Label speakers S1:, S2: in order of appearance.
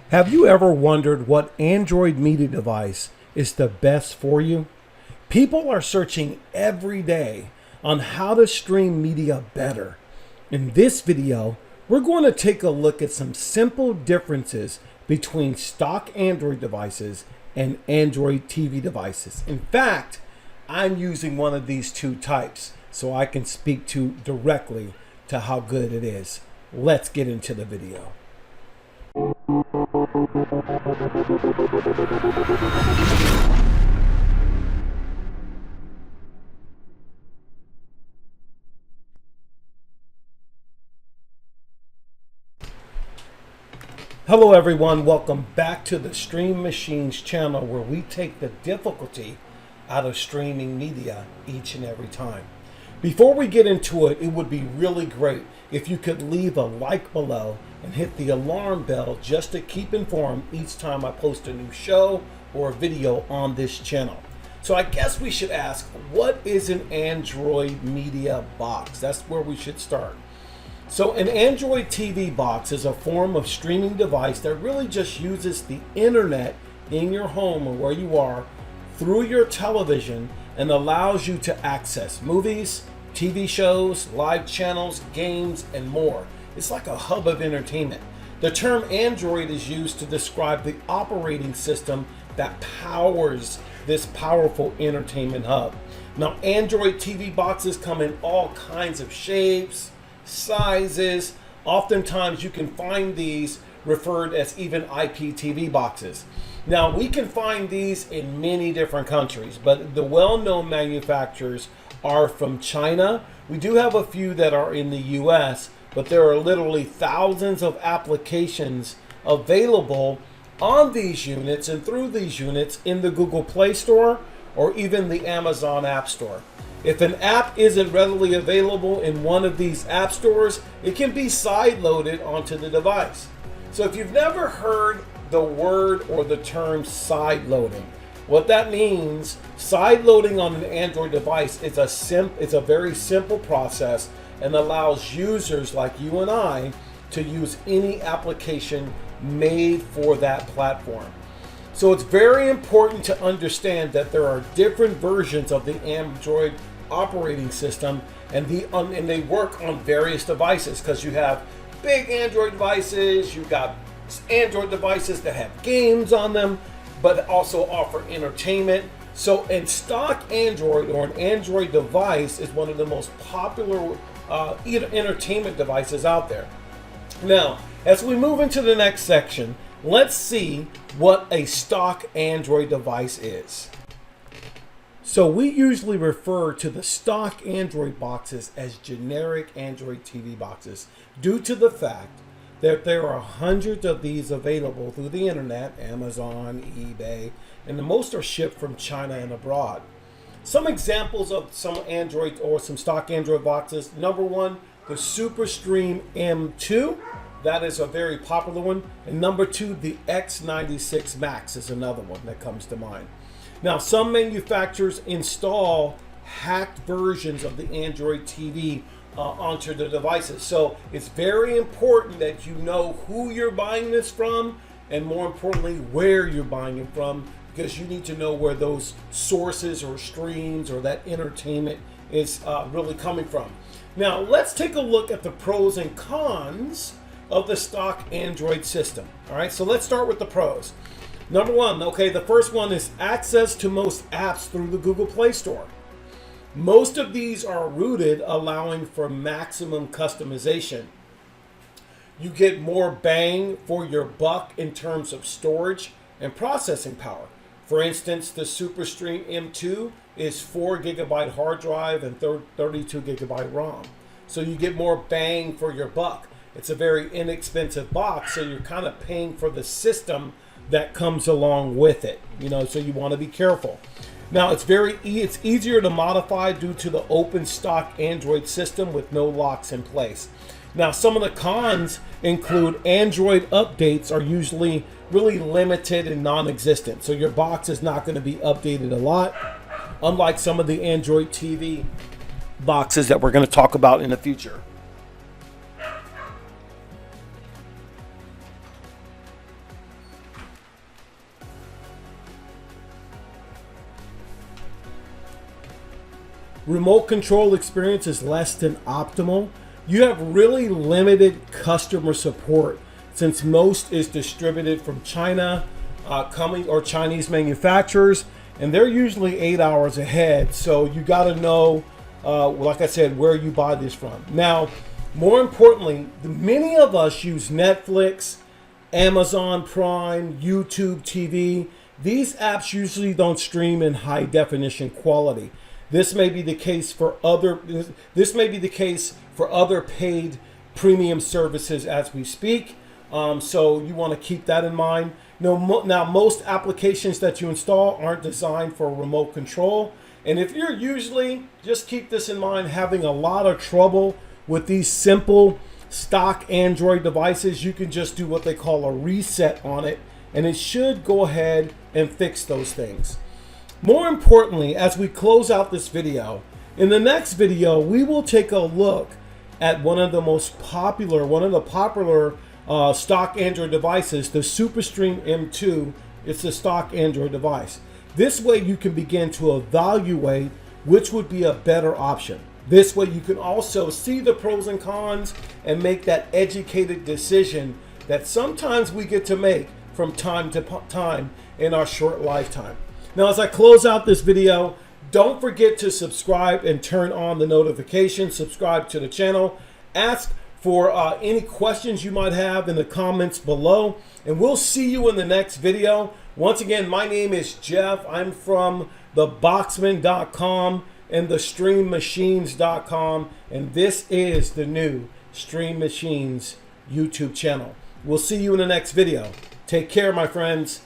S1: Have you ever wondered what Android media device is the best for you? People are searching every day on how to stream media better. In this video, we're going to take a look at some simple differences between stock Android devices and Android TV devices. In fact, I'm using one of these two types so I can speak directly to how good it is. Let's get into the video. Hello everyone, welcome back to the Stream Machines channel where we take the difficulty out of streaming media each and every time. Before we get into it, it would be really great if you could leave a like below and hit the alarm bell just to keep informed each time I post a new show or a video on this channel. So I guess we should ask, what is an Android media box? That's where we should start. So an Android TV box is a form of streaming device that really just uses the internet in your home or where you are through your television and allows you to access movies, TV shows, live channels, games, and more. It's like a hub of entertainment. The term Android is used to describe the operating system that powers this powerful entertainment hub. Now, Android TV boxes come in all kinds of shapes, sizes. Oftentimes you can find these referred as even IPTV boxes. Now we can find these in many different countries, but the well-known manufacturers are from China. We do have a few that are in the US, but there are literally thousands of applications available on these units and through these units in the Google Play Store or even the Amazon App Store. If an app isn't readily available in one of these app stores, it can be side-loaded onto the device. So if you've never heard the word or the term side-loading, what that means, side-loading on an Android device is a very simple process and allows users like you and I to use any application made for that platform. So it's very important to understand that there are different versions of the Android operating system and they work on various devices, because you have big Android devices, you've got Android devices that have games on them but also offer entertainment. So in stock Android or an Android device is one of the most popular entertainment devices out there. Now, as we move into the next section, let's see what a stock Android device is. So we usually refer to the stock Android boxes as generic Android TV boxes due to the fact that there are hundreds of these available through the internet, Amazon, eBay, and the most are shipped from China and abroad. Some examples of some Android or some stock Android boxes. Number one, the SuperStream M2. That is a very popular one. And number two, the X96 Max is another one that comes to mind. Now, some manufacturers install hacked versions of the Android TV onto the devices. So it's very important that you know who you're buying this from, and more importantly, where you're buying it from, because you need to know where those sources or streams or that entertainment is really coming from. Now, let's take a look at the pros and cons of the stock Android system. All right, so let's start with the pros. Number one, okay, the first one is access to most apps through the Google Play Store. Most of these are rooted, allowing for maximum customization. You get more bang for your buck in terms of storage and processing power. For instance, the SuperStream M2 is 4 GB hard drive and 32 GB ROM. So you get more bang for your buck. It's a very inexpensive box, so you're kind of paying for the system that comes along with it, so you want to be careful. Now, it's easier to modify due to the open stock Android system with no locks in place. Now, some of the cons include Android updates are usually really limited and non-existent, so your box is not going to be updated a lot, unlike some of the Android TV boxes that we're going to talk about in the future. remote control experience is less than optimal. You have really limited customer support since most is distributed from China, or Chinese manufacturers, and they're usually 8 hours ahead. So you got to know, like I said, where you buy this from. Now, more importantly, many of us use Netflix, Amazon Prime, YouTube TV. These apps usually don't stream in high definition quality. This may be the case for other paid premium services as we speak. So you want to keep that in mind. Now, most applications that you install aren't designed for remote control. And if you're usually, just keep this in mind, having a lot of trouble with these simple stock Android devices, you can just do what they call a reset on it, and it should go ahead and fix those things. More importantly, as we close out this video, in the next video, we will take a look at one of the popular stock Android devices, the SuperStream M2. It's a stock Android device. This way you can begin to evaluate which would be a better option. This way you can also see the pros and cons and make that educated decision that sometimes we get to make from time to time in our short lifetime. Now, as I close out this video, don't forget to subscribe and turn on the notifications. Subscribe to the channel. Ask for any questions you might have in the comments below, and we'll see you in the next video. Once again, my name is Jeff. I'm from theboxman.com and thestreammachines.com, and this is the new Stream Machines YouTube channel. We'll see you in the next video. Take care, my friends.